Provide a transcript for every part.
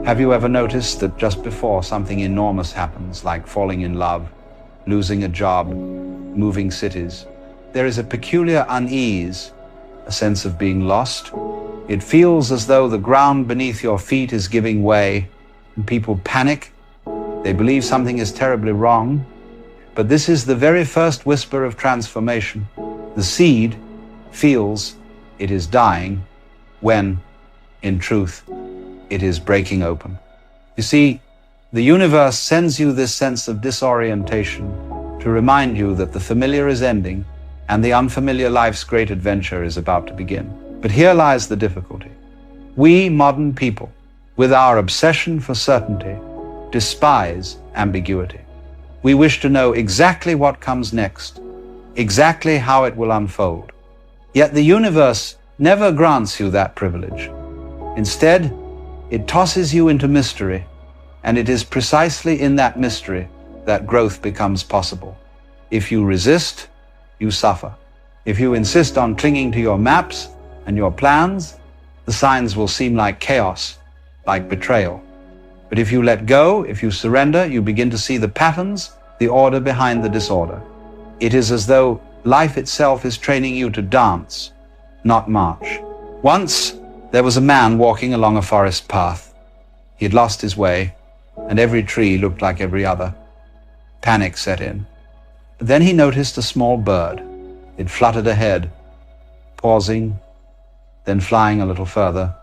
Have you ever noticed that just before something enormous happens, like falling in love, losing a job, moving cities, there is a peculiar unease, a sense of being lost? It feels as though the ground beneath your feet is giving way, and people panic. They believe something is terribly wrong. But this is the very first whisper of transformation. The seed feels it is dying when, in truth, it is breaking open. You see, the universe sends you this sense of disorientation to remind you that the familiar is ending and the unfamiliar life's great adventure is about to begin. But here lies the difficulty. We modern people, with our obsession for certainty, despise ambiguity. We wish to know exactly what comes next, exactly how it will unfold. Yet the universe never grants you that privilege. Instead, it tosses you into mystery, and it is precisely in that mystery that growth becomes possible. If you resist, you suffer. If you insist on clinging to your maps and your plans, the signs will seem like chaos, like betrayal. But if you let go, if you surrender, you begin to see the patterns, the order behind the disorder. It is as though life itself is training you to dance, not march. Once, there was a man walking along a forest path. He had lost his way, and every tree looked like every other. Panic set in. But then he noticed a small bird. It fluttered ahead, pausing, then flying a little further.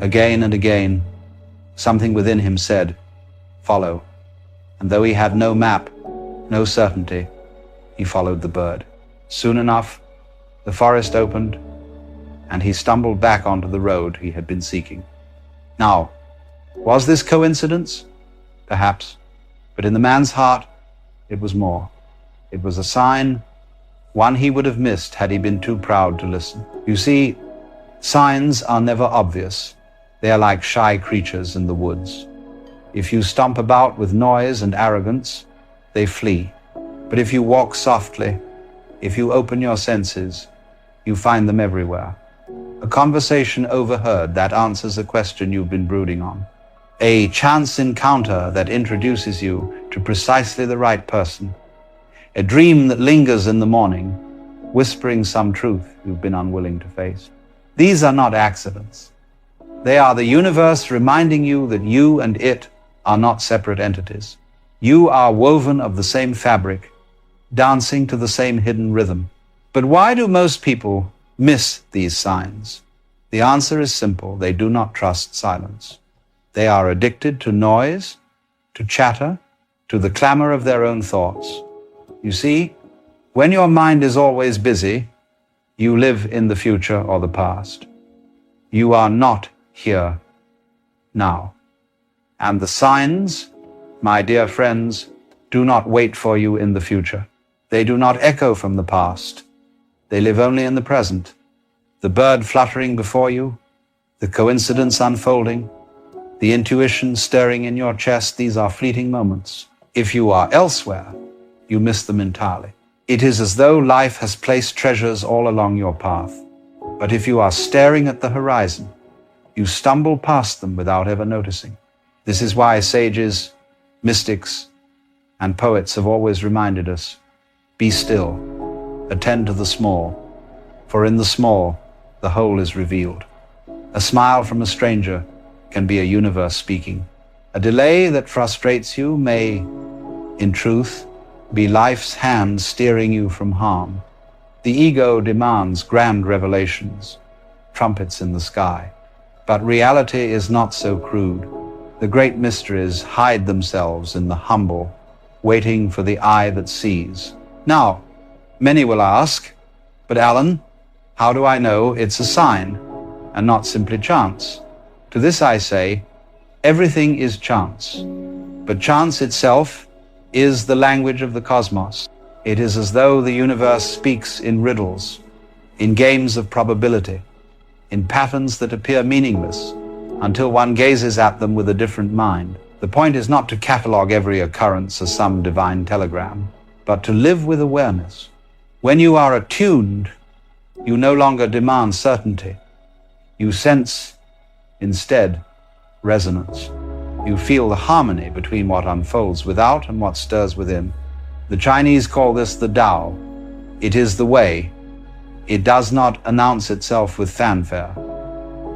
Again and again, something within him said, "Follow." And though he had no map, no certainty, he followed the bird. Soon enough, the forest opened, and he stumbled back onto the road he had been seeking. Now, was this coincidence? Perhaps. But in the man's heart, it was more. It was a sign, one he would have missed had he been too proud to listen. You see, signs are never obvious. They are like shy creatures in the woods. If you stomp about with noise and arrogance, they flee. But if you walk softly, if you open your senses, you find them everywhere. A conversation overheard that answers a question you've been brooding on. A chance encounter that introduces you to precisely the right person. A dream that lingers in the morning, whispering some truth you've been unwilling to face. These are not accidents. They are the universe reminding you that you and it are not separate entities. You are woven of the same fabric, dancing to the same hidden rhythm. But why do most people miss these signs? The answer is simple. They do not trust silence. They are addicted to noise, to chatter, to the clamor of their own thoughts. You see, when your mind is always busy, you live in the future or the past. You are not here now. And the signs, my dear friends, do not wait for you in the future. They do not echo from the past. They live only in the present. The bird fluttering before you, the coincidence unfolding, the intuition stirring in your chest, these are fleeting moments. If you are elsewhere, you miss them entirely. It is as though life has placed treasures all along your path. But if you are staring at the horizon, you stumble past them without ever noticing. This is why sages, mystics, and poets have always reminded us, be still, attend to the small, for in the small, the whole is revealed. A smile from a stranger can be a universe speaking. A delay that frustrates you may, in truth, be life's hand steering you from harm. The ego demands grand revelations, trumpets in the sky. But reality is not so crude. The great mysteries hide themselves in the humble, waiting for the eye that sees. Now, many will ask, but Alan, how do I know it's a sign and not simply chance? To this I say, everything is chance, but chance itself is the language of the cosmos. It is as though the universe speaks in riddles, in games of probability, in patterns that appear meaningless until one gazes at them with a different mind. The point is not to catalog every occurrence as some divine telegram, but to live with awareness. When you are attuned, you no longer demand certainty. You sense, instead, resonance. You feel the harmony between what unfolds without and what stirs within. The Chinese call this the Tao. It is the way. It does not announce itself with fanfare.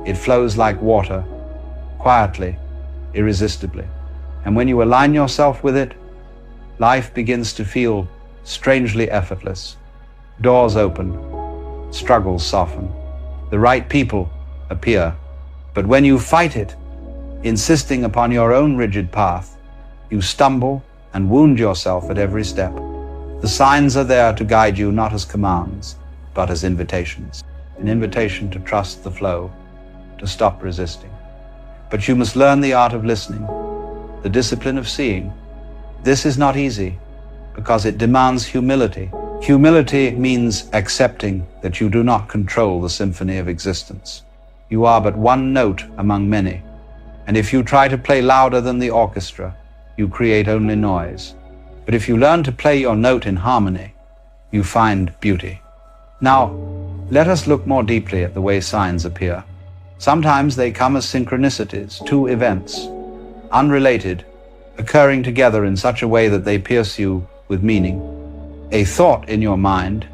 It flows like water, quietly, irresistibly. And when you align yourself with it, life begins to feel strangely effortless. Doors open, struggles soften. The right people appear. But when you fight it, insisting upon your own rigid path, you stumble and wound yourself at every step. The signs are there to guide you not as commands, but as invitations. An invitation to trust the flow, to stop resisting. But you must learn the art of listening, the discipline of seeing. This is not easy because it demands humility. Humility means accepting that you do not control the symphony of existence. You are but one note among many. And if you try to play louder than the orchestra, you create only noise. But if you learn to play your note in harmony, you find beauty. Now, let us look more deeply at the way signs appear. Sometimes they come as synchronicities, two events, unrelated, occurring together in such a way that they pierce you with meaning. A thought in your mind,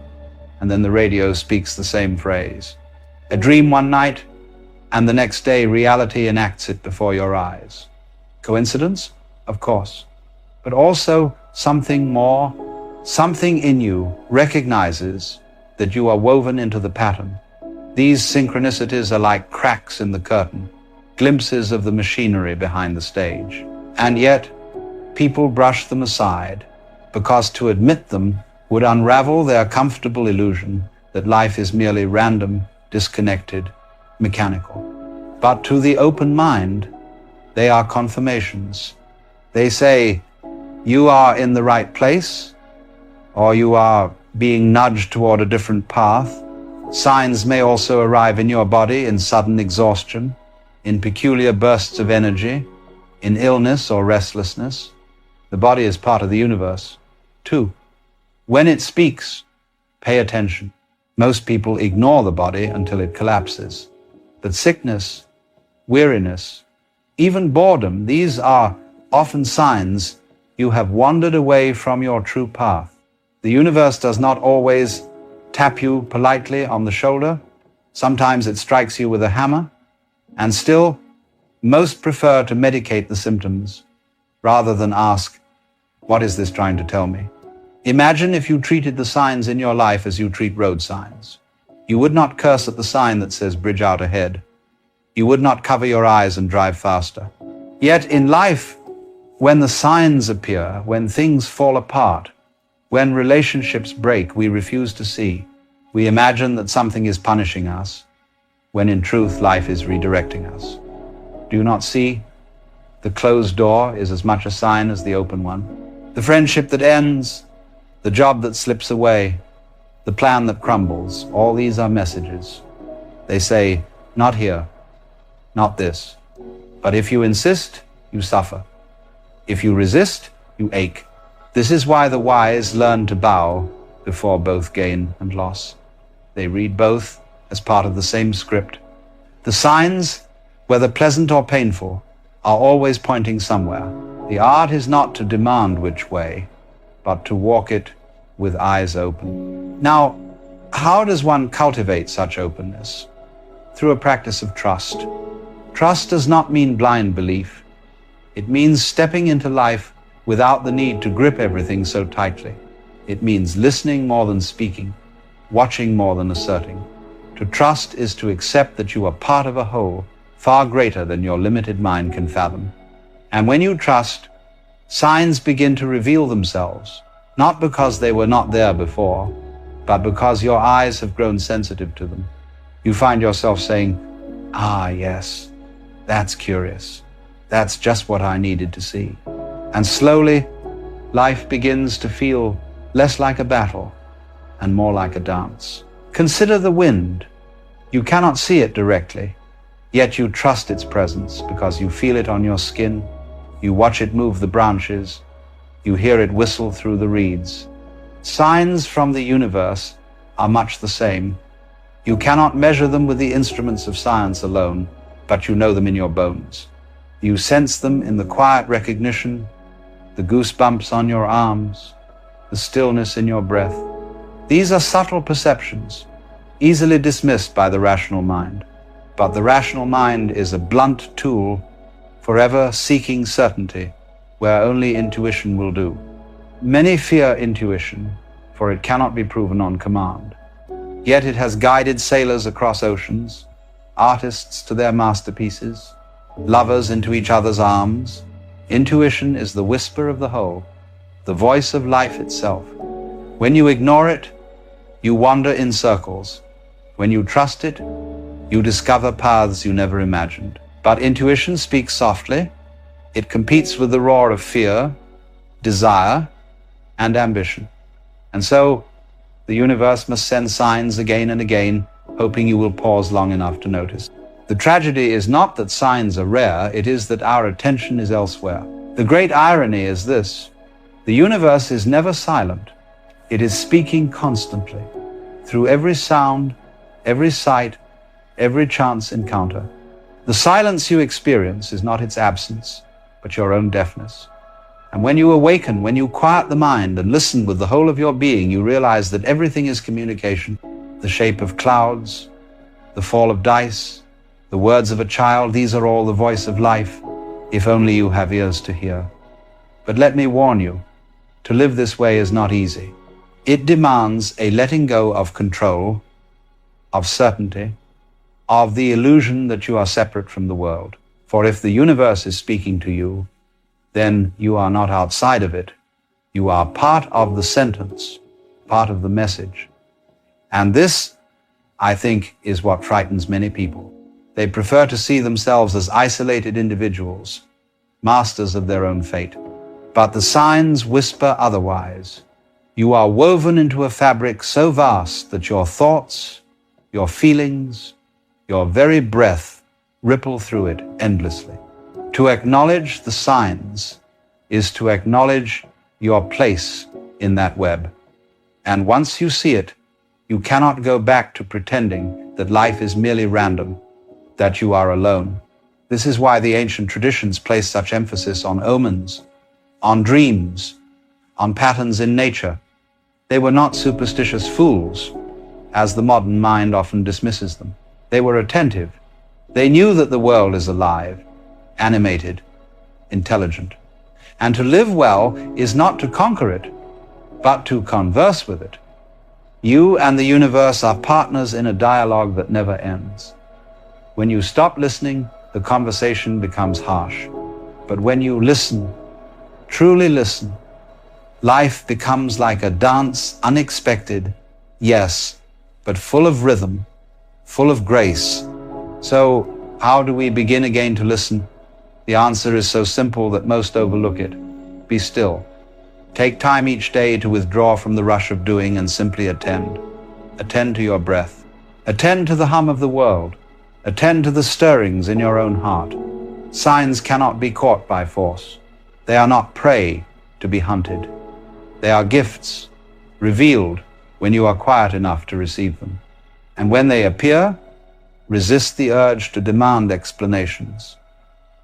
and then the radio speaks the same phrase. A dream one night, and the next day reality enacts it before your eyes. Coincidence? Of course. But also something more. Something in you recognizes that you are woven into the pattern. These synchronicities are like cracks in the curtain, glimpses of the machinery behind the stage. And yet, people brush them aside because to admit them would unravel their comfortable illusion that life is merely random, disconnected, mechanical. But to the open mind, they are confirmations. They say, you are in the right place, or you are being nudged toward a different path. Signs may also arrive in your body in sudden exhaustion, in peculiar bursts of energy, in illness or restlessness. The body is part of the universe. 2. When it speaks, pay attention. Most people ignore the body until it collapses. But sickness, weariness, even boredom, these are often signs you have wandered away from your true path. The universe does not always tap you politely on the shoulder. Sometimes it strikes you with a hammer. And still, most prefer to medicate the symptoms rather than ask, what is this trying to tell me? Imagine if you treated the signs in your life as you treat road signs. You would not curse at the sign that says bridge out ahead. You would not cover your eyes and drive faster. Yet in life, when the signs appear, when things fall apart, when relationships break, we refuse to see. We imagine that something is punishing us, when in truth life is redirecting us. Do you not see? The closed door is as much a sign as the open one. The friendship that ends, the job that slips away, the plan that crumbles, all these are messages. They say, not here, not this. But if you insist, you suffer. If you resist, you ache. This is why the wise learn to bow before both gain and loss. They read both as part of the same script. The signs, whether pleasant or painful, are always pointing somewhere. The art is not to demand which way, but to walk it with eyes open. Now, how does one cultivate such openness? Through a practice of trust. Trust does not mean blind belief. It means stepping into life without the need to grip everything so tightly. It means listening more than speaking, watching more than asserting. To trust is to accept that you are part of a whole far greater than your limited mind can fathom. And when you trust, signs begin to reveal themselves, not because they were not there before, but because your eyes have grown sensitive to them. You find yourself saying, ah, yes, that's curious. That's just what I needed to see. And slowly, life begins to feel less like a battle and more like a dance. Consider the wind. You cannot see it directly, yet you trust its presence because you feel it on your skin. You watch it move the branches. You hear it whistle through the reeds. Signs from the universe are much the same. You cannot measure them with the instruments of science alone, but you know them in your bones. You sense them in the quiet recognition, the goosebumps on your arms, the stillness in your breath. These are subtle perceptions, easily dismissed by the rational mind. But the rational mind is a blunt tool, forever seeking certainty, where only intuition will do. Many fear intuition, for it cannot be proven on command. Yet it has guided sailors across oceans, artists to their masterpieces, lovers into each other's arms. Intuition is the whisper of the whole, the voice of life itself. When you ignore it, you wander in circles. When you trust it, you discover paths you never imagined. But intuition speaks softly. It competes with the roar of fear, desire, and ambition. And so, the universe must send signs again and again, hoping you will pause long enough to notice. The tragedy is not that signs are rare, it is that our attention is elsewhere. The great irony is this: the universe is never silent. It is speaking constantly, through every sound, every sight, every chance encounter. The silence you experience is not its absence, but your own deafness. And when you awaken, when you quiet the mind and listen with the whole of your being, you realize that everything is communication. The shape of clouds, the fall of dice, the words of a child, these are all the voice of life, if only you have ears to hear. But let me warn you, to live this way is not easy. It demands a letting go of control, of certainty, of the illusion that you are separate from the world. For if the universe is speaking to you, then you are not outside of it. You are part of the sentence, part of the message. And this, I think, is what frightens many people. They prefer to see themselves as isolated individuals, masters of their own fate. But the signs whisper otherwise. You are woven into a fabric so vast that your thoughts, your feelings, your very breath ripple through it endlessly. To acknowledge the signs is to acknowledge your place in that web. And once you see it, you cannot go back to pretending that life is merely random, that you are alone. This is why the ancient traditions place such emphasis on omens, on dreams, on patterns in nature. They were not superstitious fools, as the modern mind often dismisses them. They were attentive. They knew that the world is alive, animated, intelligent. And to live well is not to conquer it, but to converse with it. You and the universe are partners in a dialogue that never ends. When you stop listening, the conversation becomes harsh. But when you listen, truly listen, life becomes like a dance, unexpected, yes, but full of rhythm, full of grace. So, how do we begin again to listen? The answer is so simple that most overlook it. Be still. Take time each day to withdraw from the rush of doing and simply attend. Attend to your breath. Attend to the hum of the world. Attend to the stirrings in your own heart. Signs cannot be caught by force. They are not prey to be hunted. They are gifts, revealed when you are quiet enough to receive them. And when they appear, resist the urge to demand explanations.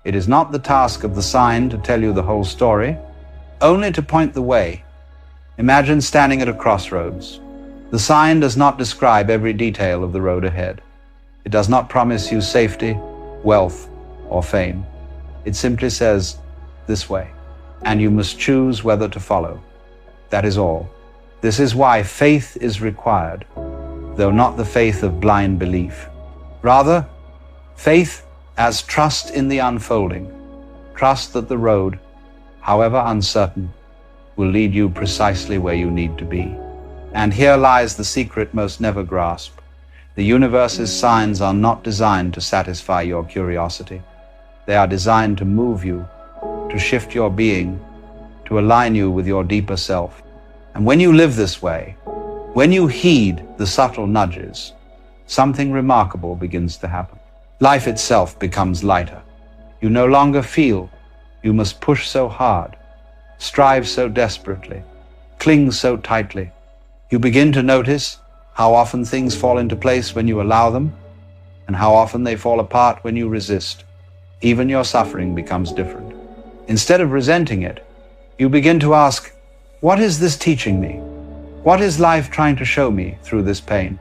It is not the task of the sign to tell you the whole story, only to point the way. Imagine standing at a crossroads. The sign does not describe every detail of the road ahead. It does not promise you safety, wealth, or fame. It simply says, this way, and you must choose whether to follow. That is all. This is why faith is required, though not the faith of blind belief. Rather, faith as trust in the unfolding, trust that the road, however uncertain, will lead you precisely where you need to be. And here lies the secret most never grasp. The universe's signs are not designed to satisfy your curiosity. They are designed to move you, to shift your being, to align you with your deeper self. And when you live this way, when you heed the subtle nudges, something remarkable begins to happen. Life itself becomes lighter. You no longer feel you must push so hard, strive so desperately, cling so tightly. You begin to notice how often things fall into place when you allow them, and how often they fall apart when you resist. even your suffering becomes different. Instead of resenting it, you begin to ask, what is this teaching me? What is life trying to show me through this pain?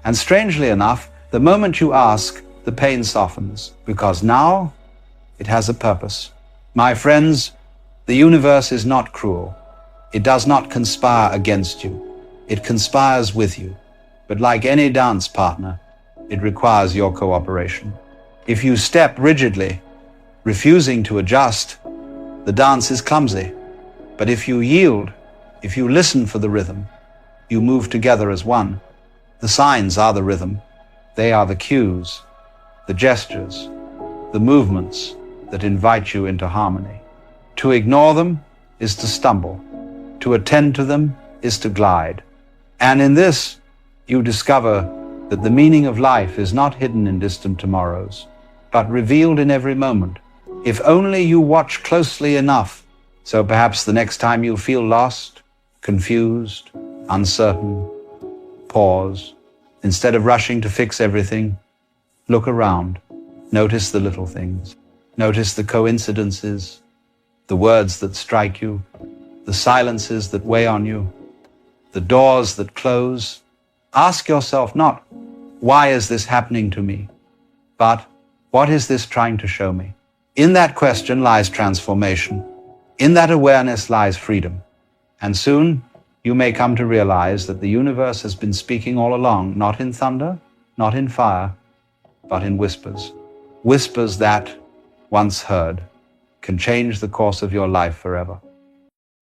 And strangely enough, the moment you ask, the pain softens, because now it has a purpose. My friends, the universe is not cruel. It does not conspire against you. It conspires with you. But like any dance partner, it requires your cooperation. If you step rigidly, refusing to adjust, the dance is clumsy. But if you yield, if you listen for the rhythm, you move together as one. The signs are the rhythm. They are the cues, the gestures, the movements that invite you into harmony. To ignore them is to stumble. To attend to them is to glide. And in this, you discover that the meaning of life is not hidden in distant tomorrows, but revealed in every moment. If only you watch closely enough, so perhaps the next time you feel lost, confused, uncertain, pause. Instead of rushing to fix everything, look around. Notice the little things. Notice the coincidences, the words that strike you, the silences that weigh on you, the doors that close. Ask yourself not, why is this happening to me? But, what is this trying to show me? In that question lies transformation. In that awareness lies freedom. And soon, you may come to realize that the universe has been speaking all along, not in thunder, not in fire, but in whispers. Whispers that, once heard, can change the course of your life forever.